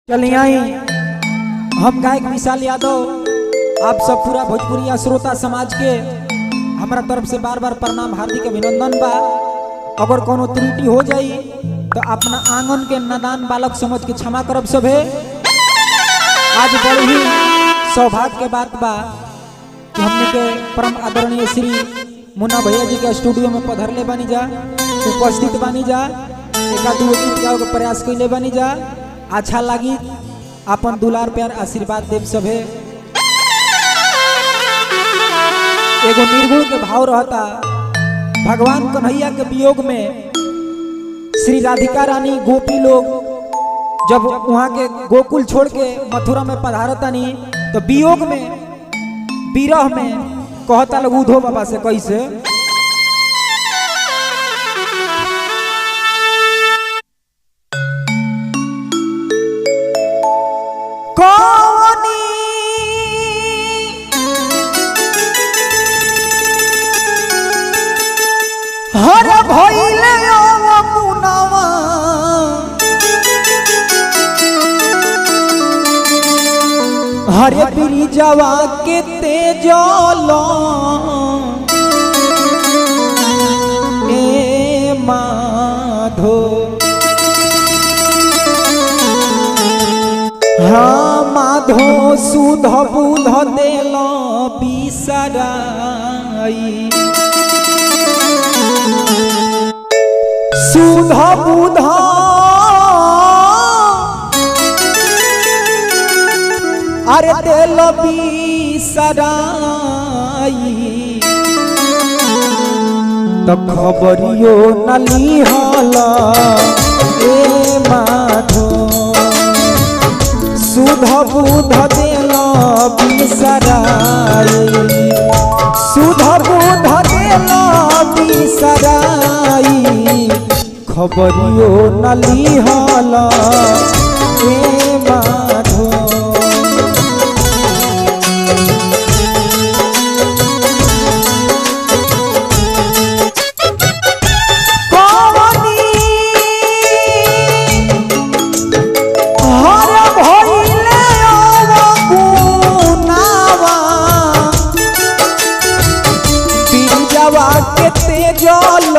चलिए आई हम गायक विशाल यादव आप सब पूरा भोजपुरी श्रोता समाज के हमारा तरफ से बार बार प्रणाम हार्दिक अभिनंदन बा। अगर कोनो त्रुटि हो जाई तो अपना आंगन के नादान बालक समझ के क्षमा करब सभे। आज बड़ी ही सौभाग्य के बात बा कि हमने के परम आदरणीय श्री मुन्ना भैया जी के स्टूडियो में पधरले बानी जा, उपस्थित बानी जा, एक दू गीत गावे के प्रयास कैले बानी जा। अच्छा लगी अपन दुलार प्यार आशीर्वाद देव सभे। एगो निर्गुण के भाव रहता, भगवान कन्हैया के वियोग में श्री राधिका रानी गोपी लोग जब वहां के गोकुल छोड़ के मथुरा में पधारतानी तो वियोग में विरह में कहता लोग उधो बाबा से कैसे हर भइले मुनावा हरे ब्रिजवा के तेजल ए माधो हाँ माधो सुध बुध देल बिसराई सुध बुध अरे दिल बिसराई तो खबरियो नली हल ए माधो सुध बुध दिल बिसराई सुध बुध दिल बिसराई खबरियो नली हल ए माधो तेजल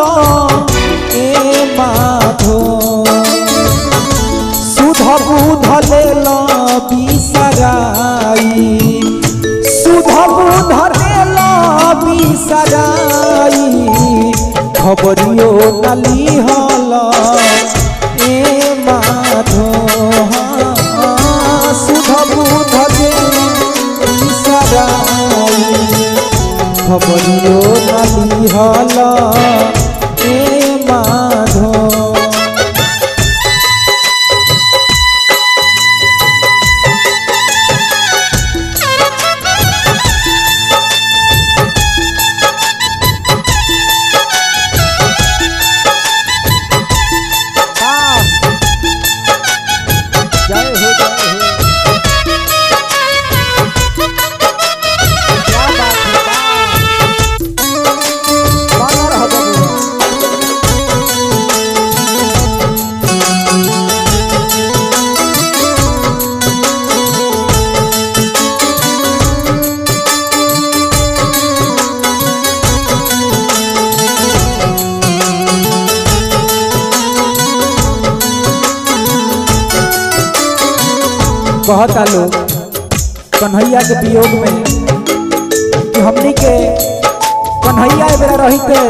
ए माधो सुध बुध लेल बिसराई सुध बुध लेल बिसराई खबरियो नली हल ए माधो सुध बुध लेल बिसराई खबरियो नली हल ए माधो कहता लोग कन्हैया के वियोग में कि हमनी के कन्हैया बेरा रहते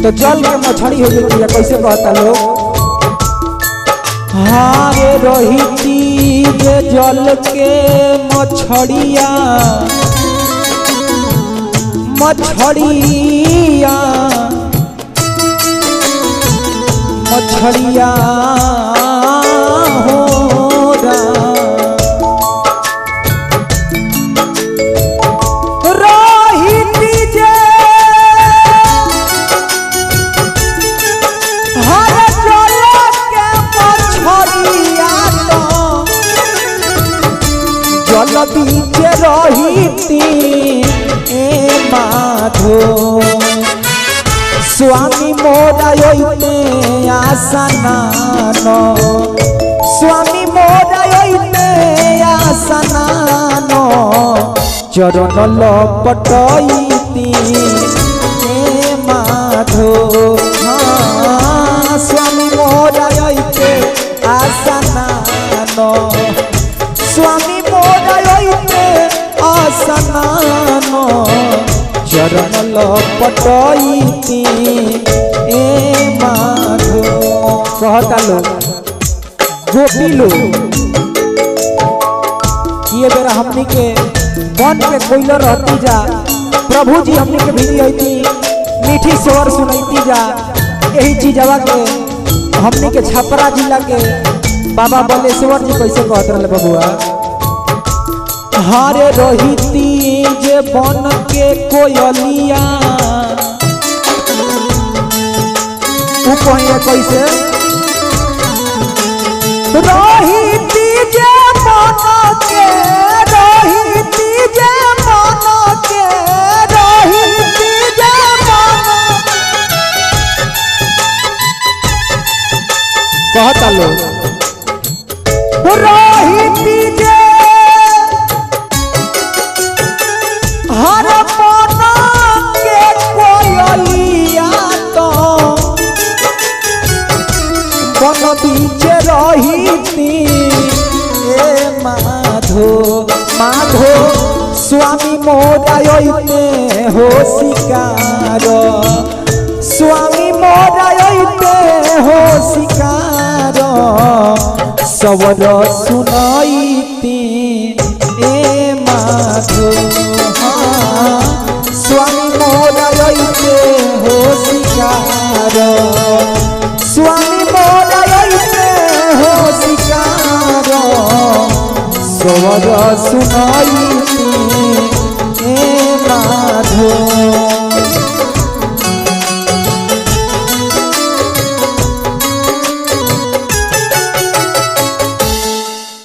तो जल के मछली हो गई। कैसे कहता लोग हाँ रे रही रे जल के मछड़िया मछड़िया मछड़िया हो जल बीच रही ए माधो स्वामी मोरा आसना स्वामी मोरा चरण लपटैती ए माधो हाँ स्वामी मोरा अइते आसनानो स्वामी मोरा अइते आसनानो चरण लपटैती ए माधो कहता लोग गोपी लोग ये बेरा हमनी के बन के कोइल रहती जा प्रभु जी हमनी के भी आईती मीठी स्वर सुनैती जा यही चीजवा के हमनी के छपरा जिला के बाबा बलेश्वर जी कैसे कहत रहले बबुआ हारे रहिती जे बन के कोयलिया तू कहिए कैसे रहिती जे मन के रहिती जे मन के रहिती जे मन कहता लोग रहिती जे हर मन के कोयलिया तो बन बीच रहिती ए माधो माधो स्वामी मोरा अइते हो शिकार स्वामी मोरा अइते हो शिकार सवर सुनैती ए माधो हाँ स्वामी मोरा अइते हो शिकार स्वामी मोरा अइते हो शिकार सवर सुनैती